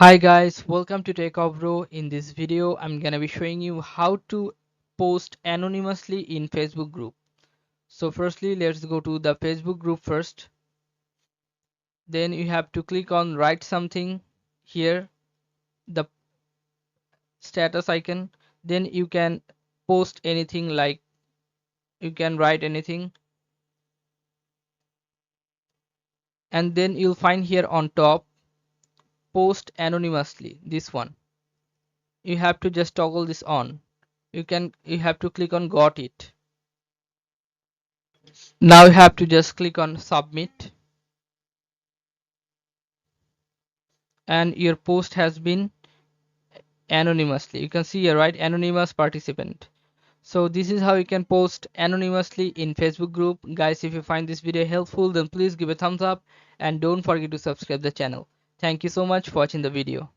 Hi guys, welcome to Techavro. In this video, I'm gonna be showing you how to post anonymously in Facebook group. So firstly, let's go to the Facebook group first. Then you have to click on write something here, the status icon. Then you can post anything, like you can write anything, and then you'll find here on top post anonymously, this one. You have to just toggle this on. You have to click on got it. Now you have to just click on submit, and your post has been anonymously, you can see here, right, anonymous participant. So this is how you can post anonymously in Facebook group. Guys, if you find this video helpful, then please give a thumbs up and don't forget to subscribe the channel. Thank you so much for watching the video.